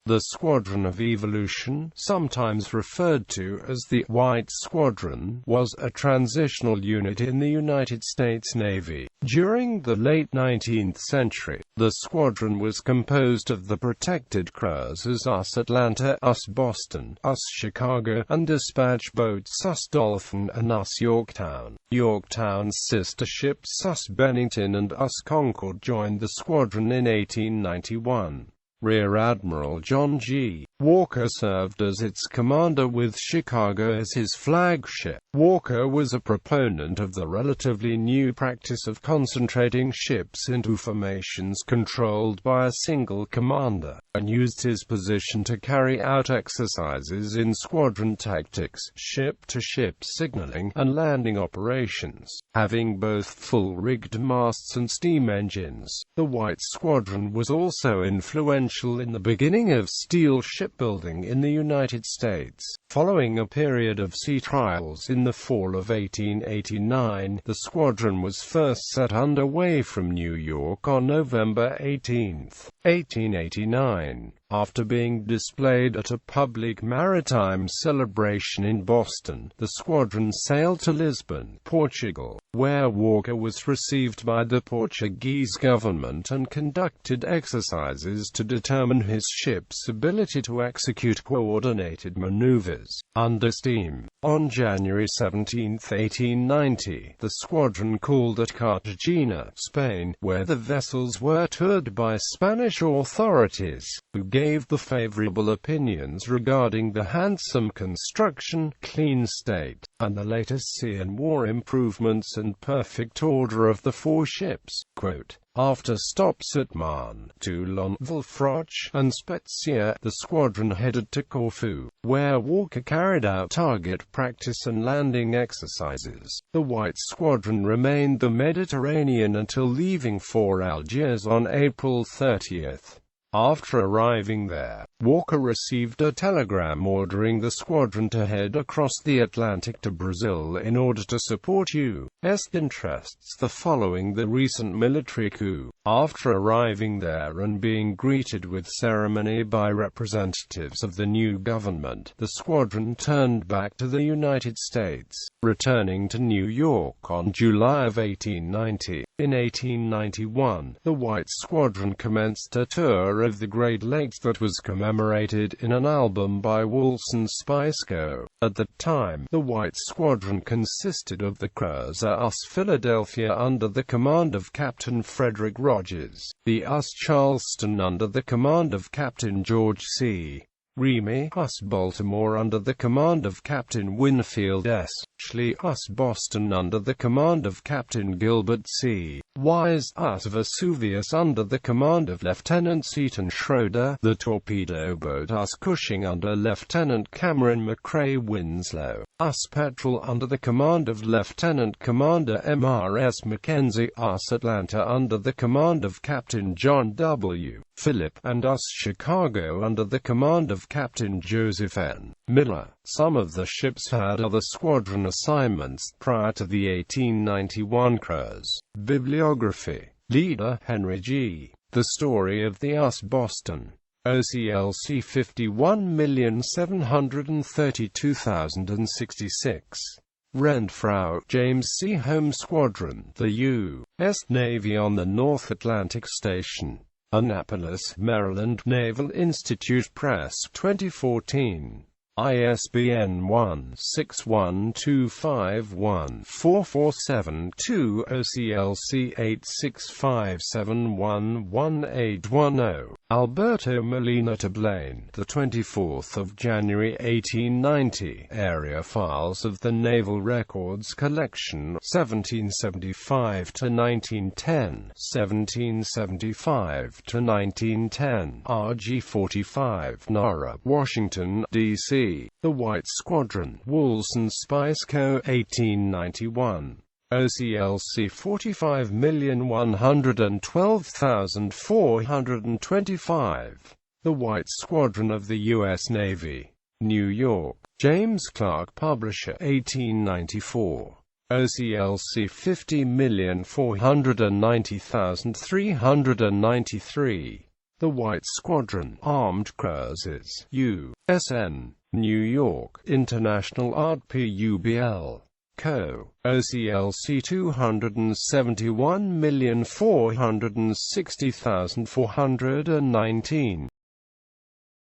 The Squadron of Evolution, sometimes referred to as the White Squadron, was a transitional unit in the United States Navy. During the late 19th century, the squadron was composed of the protected cruisers USS Atlanta, USS Boston, USS Chicago, and dispatch boats USS Dolphin and USS Yorktown. Yorktown's sister ships USS Bennington and USS Concord joined the squadron in 1891. Rear Admiral John G. Walker served as its commander with Chicago as his flagship. Walker was a proponent of the relatively new practice of concentrating ships into formations controlled by a single commander, and used his position to carry out exercises in squadron tactics, ship-to-ship signaling, and landing operations. Having both full-rigged masts and steam engines, the White Squadron was also influential in the beginning of steel shipbuilding in the United States. Following a period of sea trials in the fall of 1889, the squadron was first set underway from New York on November 18, 1889. After being displayed at a public maritime celebration in Boston, the squadron sailed to Lisbon, Portugal, where Walker was received by the Portuguese government and conducted exercises to determine his ship's ability to execute coordinated maneuvers under steam. On January 17, 1890, the squadron called at Cartagena, Spain, where the vessels were toured by Spanish authorities, who gave the favorable opinions regarding the handsome construction, clean state, and the latest sea and war improvements and perfect order of the four ships. Quote, after stops at Marne, Toulon, Villefranche, and Spezia, the squadron headed to Corfu, where Walker carried out target practice and landing exercises. The White Squadron remained the Mediterranean until leaving for Algiers on April 30. After arriving there, Walker received a telegram ordering the squadron to head across the Atlantic to Brazil in order to support U.S. interests following the recent military coup. After arriving there and being greeted with ceremony by representatives of the new government, the squadron turned back to the United States, returning to New York on July of 1890. In 1891, the White Squadron commenced a tour of the Great Lakes that was commemorated in an album by Wilson Spiceco. At the time, the White Squadron consisted of the cruiser USS Philadelphia under the command of Captain Frederick Rogers, the USS Charleston under the command of Captain George C. Remy, USS Baltimore under the command of Captain Winfield S. Schley, USS Boston under the command of Captain Gilbert C. Wise, USS Vesuvius under the command of Lieutenant Seton Schroeder, the torpedo boat USS Cushing under Lieutenant Cameron McCrae Winslow, USS Petrel under the command of Lieutenant Commander M.R.S. Mackenzie, USS Atlanta under the command of Captain John W. Phillip, and USS Chicago under the command of Captain Joseph N. Miller. Some of the ships had other squadron assignments prior to the 1891 cruise. Bibliography. Leader, Henry G. The Story of the USS Boston. OCLC 51,732,066. Renfrew, James C. Home Squadron, the U.S. Navy on the North Atlantic Station. Annapolis, Maryland, Naval Institute Press, 2014. ISBN 1-61251-447-2 OCLC 8657111810. Alberto Molina to Blaine, the 24th of January 1890. Area files of the Naval Records Collection, 1775 to 1910, 1775 to 1910. RG 45, Nara, Washington, D.C. The White Squadron, Wilson Spiceco, 1891. OCLC 45,112,425. The White Squadron of the U.S. Navy. New York. James Clark Publisher, 1894. OCLC 50,490,393. The White Squadron, Armed Cruisers, USN, New York, International RPUBL, Co., OCLC 271,460,419.